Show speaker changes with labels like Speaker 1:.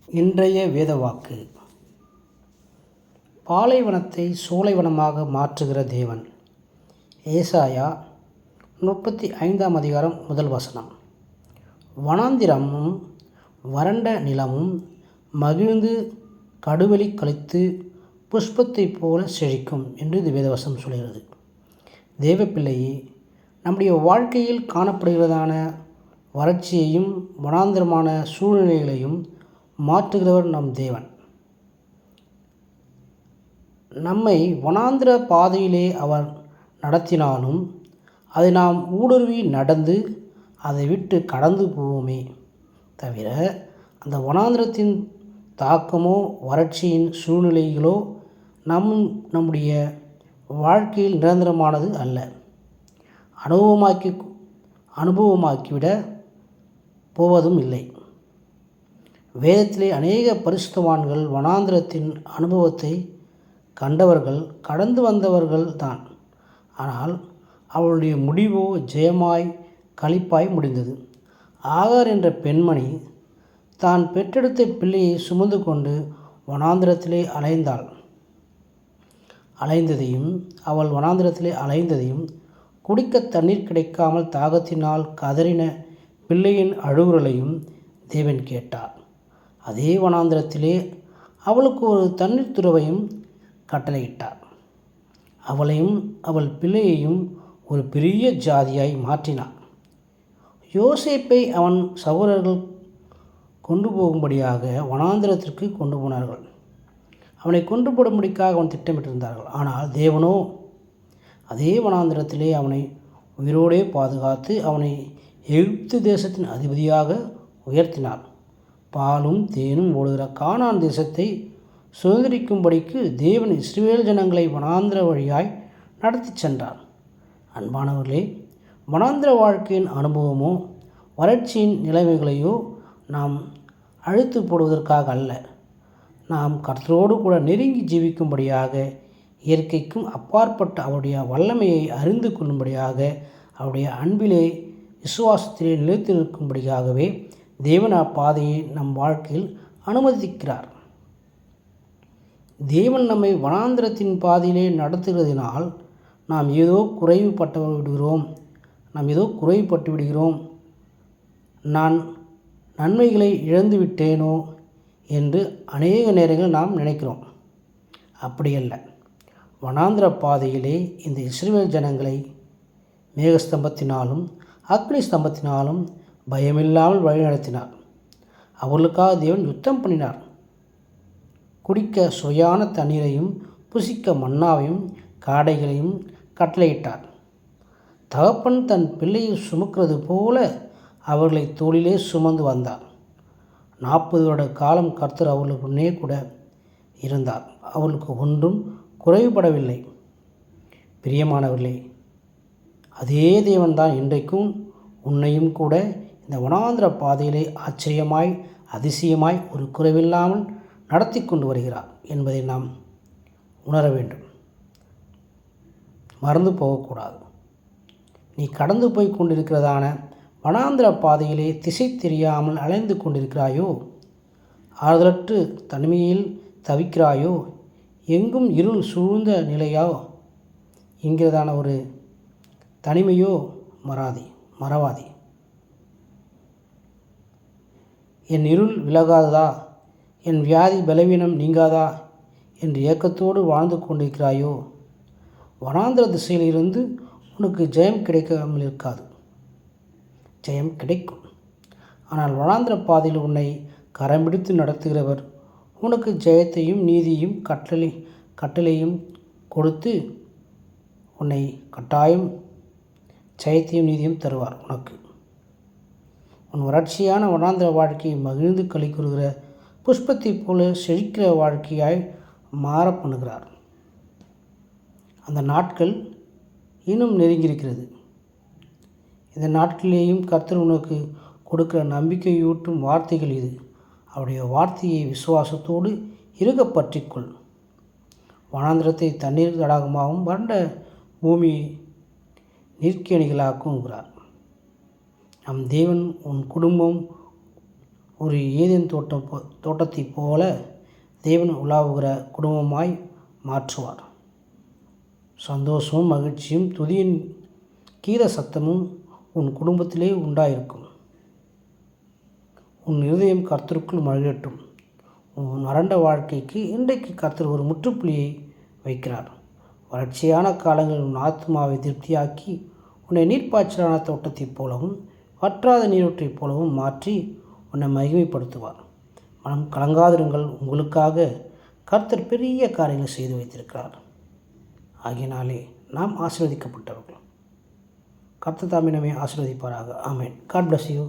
Speaker 1: இன்றைய வேதவாக்கு. பாலைவனத்தை சோலைவனமாக மாற்றுகிற தேவன். ஏசாயா 35ஆம் அதிகாரம் 1 வசனம். வனாந்திரமும் வறண்ட நிலமும் மகிழ்ந்து கடுவெளி கழித்து புஷ்பத்தைப் போல செழிக்கும் என்று இது வேதவசனம் சொல்கிறது. தேவப்பிள்ளையே, நம்முடைய வாழ்க்கையில் காணப்படுகிறதான வறட்சியையும் வனாந்திரமான சூழ்நிலைகளையும் மாற்றுகிறவர் நம் தேவன். நம்மை வனாந்திர பாதையிலே அவர் நடத்தினாலும் அதை நாம் ஊடுருவி நடந்து அதை விட்டு கடந்து போவோமே தவிர, அந்த வனாந்திரத்தின் தாக்கமோ வறட்சியின் சூழ்நிலைகளோ நம்முடைய வாழ்க்கையில் நிரந்தரமானது அல்ல. அனுபவமாக்கிவிட போவதும் இல்லை. வேதத்திலே அநேக பரிசுத்தவான்கள் வனாந்திரத்தின் அனுபவத்தை கண்டவர்கள், கடந்து வந்தவர்கள் தான். ஆனால் அவளுடைய முடிவோ ஜெயமாய் களிப்பாய் முடிந்தது. ஆகார் என்ற பெண்மணி தான் பெற்றெடுத்த பிள்ளையை சுமந்து கொண்டு வனாந்திரத்திலே அவள் வனாந்திரத்திலே அலைந்ததையும் குடிக்க தண்ணீர் கிடைக்காமல் தாகத்தினால் கதறின பிள்ளையின் அழுகுரலையும் தேவன் கேட்டார். அதே வனாந்திரத்திலே அவளுக்கு ஒரு தண்ணீர் துறவையும் கட்டளையிட்டார். அவளையும் அவள் பிள்ளையையும் ஒரு பெரிய ஜாதியாய் மாற்றினார். யோசேப்பை அவன் சகோதரர்கள் கொண்டு போகும்படியாக வனாந்திரத்திற்கு கொண்டு போனார்கள். அவனை கொண்டு போடும்படிக்காக அவன் திட்டமிட்டிருந்தார்கள். ஆனால் தேவனோ அதே வனாந்திரத்திலே அவனை உயிரோடே பாதுகாத்து அவனை எகிப்து தேசத்தின் அதிபதியாக உயர்த்தினார். பாலும் தேனும் ஓடுகிற கானான் தேசத்தை சுதந்திரிக்கும்படிக்கு தேவன் இஸ்ரவேல் ஜனங்களை வனாந்திர வழியாய் நடத்தி சென்றார். அன்பானவர்களே, வனாந்திர வாழ்க்கையின் அனுபவமோ வறட்சியின் நிலைமைகளையோ நாம் அழுத்து போடுவதற்காக அல்ல, நாம் கர்த்தரோடு கூட நெருங்கி ஜீவிக்கும்படியாக, இயற்கைக்கும் அப்பாற்பட்ட அவருடைய வல்லமையை அறிந்து கொள்ளும்படியாக, அவருடைய அன்பிலே விசுவாசத்திலே நிலைத்திருக்கும்படியாகவே தேவன் அப்பாதையை நம் வாழ்க்கையில் அனுமதிக்கிறார். தேவன் நம்மை வனாந்திரத்தின் பாதையிலே நடத்துகிறதினால் நாம் ஏதோ குறைவுபட்டு விடுகிறோம், நான் நன்மைகளை இழந்து விட்டேனோ என்று அநேக நேரங்கள் நாம் நினைக்கிறோம். அப்படியல்ல. வனாந்திர பாதையிலே இந்த இஸ்ரவேல் ஜனங்களை மேகஸ்தம்பத்தினாலும் அக்னி ஸ்தம்பத்தினாலும் பயமில்லாமல் வழிநடத்தினார். அவர்களுக்காக தேவன் யுத்தம் பண்ணினார். குடிக்க சுவையான தண்ணீரையும் புசிக்க மன்னாவையும் காடைகளையும் கட்டளையிட்டார். தகப்பன் தன் பிள்ளையை சுமக்கிறது போல அவர்களை தோளிலே சுமந்து வந்தார். 40 வருட காலம் கர்த்தர் அவர்களுக்குன்னே கூட இருந்தார். அவர்களுக்கு ஒன்றும் குறைவுபடவில்லை. பிரியமானவர்களே, அதே தேவன்தான் இன்றைக்கும் உன்னையும் கூட இந்த வனாந்திர பாதையிலே ஆச்சரியமாய் அதிசயமாய் ஒரு குறைவில்லாமல் நடத்தி கொண்டு வருகிறார் என்பதை நாம் உணர வேண்டும். மறந்து போகக்கூடாது. நீ கடந்து போய் கொண்டிருக்கிறதான வனாந்திர பாதையிலே திசை தெரியாமல் அலைந்து கொண்டிருக்கிறாயோ, ஆறுதலற்று தனிமையில் தவிக்கிறாயோ, எங்கும் இருள் சூழ்ந்த நிலையோ என்கிறதான ஒரு தனிமையோ மறவாதே. என் இருள் விலகாததா, என் வியாதி பலவீனம் நீங்காதா என்று ஏக்கத்தோடு வாழ்ந்து கொண்டிருக்கிறாயோ, வனாந்திர திசையிலிருந்து உனக்கு ஜெயம் கிடைக்காமல் இருக்காது. ஜெயம் கிடைக்கும். ஆனால் வனாந்திர பாதையில் உன்னை கரம் பிடித்து நடத்துகிறவர் உனக்கு ஜெயத்தையும் நீதியும் கட்டளையும் கொடுத்து உன்னை கட்டாயம் ஜெயத்தையும் நீதியும் தருவார். உனக்கு உன் வறட்சியான வனாந்திர வாழ்க்கையை மகிழ்ந்து களிக்குறுகிற புஷ்பத்தைப் போல செழிக்கிற வாழ்க்கையாய் மாற பண்ணுகிறார். அந்த நாட்கள் இன்னும் நெருங்கியிருக்கிறது. இந்த நாட்களிலேயும் கர்த்தர் உனக்கு கொடுக்கிற நம்பிக்கையூட்டும் வார்த்தைகள் இது. அவருடைய வார்த்தையை விசுவாசத்தோடு இறுக பற்றிக்கொள். வனாந்திரத்தை தண்ணீர் தடாகமாகவும் வறண்ட பூமியை நீர்க்கேணிகளாக்குங்கிறார். நம் தேவன் உன் குடும்பம் ஒரு ஏதேன் தோட்டத்தைப் போல தேவன் உலாவுகிற குடும்பமாய் மாற்றுவார். சந்தோஷமும் மகிழ்ச்சியும் துதியின் கீத சத்தமும் உன் குடும்பத்திலே உண்டாயிருக்கும். உன் இருதயம் கர்த்தருக்குள் மகிழட்டும். உன் வறண்ட வாழ்க்கைக்கு இன்றைக்கு கர்த்தர் ஒரு முற்றுப்புள்ளியை வைக்கிறார். வறட்சியான காலங்களில் உன் ஆத்மாவை திருப்தியாக்கி உன்னை நீர்ப்பாய்ச்சலான தோட்டத்தைப் போலவும் வற்றாத நீரூற்றைப் போலவும் மாற்றி உன்னை மகிமைப்படுத்துவார். மனம் கலங்காதிருங்கள், உங்களுக்காக கர்த்தர் பெரிய காரியங்களை செய்து வைத்திருக்கிறார். ஆகினாலே நாம் ஆசீர்வதிக்கப்பட்டவர்கள். கர்த்தர் தாமே நம்மை ஆசீர்வதிப்பாராக. ஆமென். God bless you.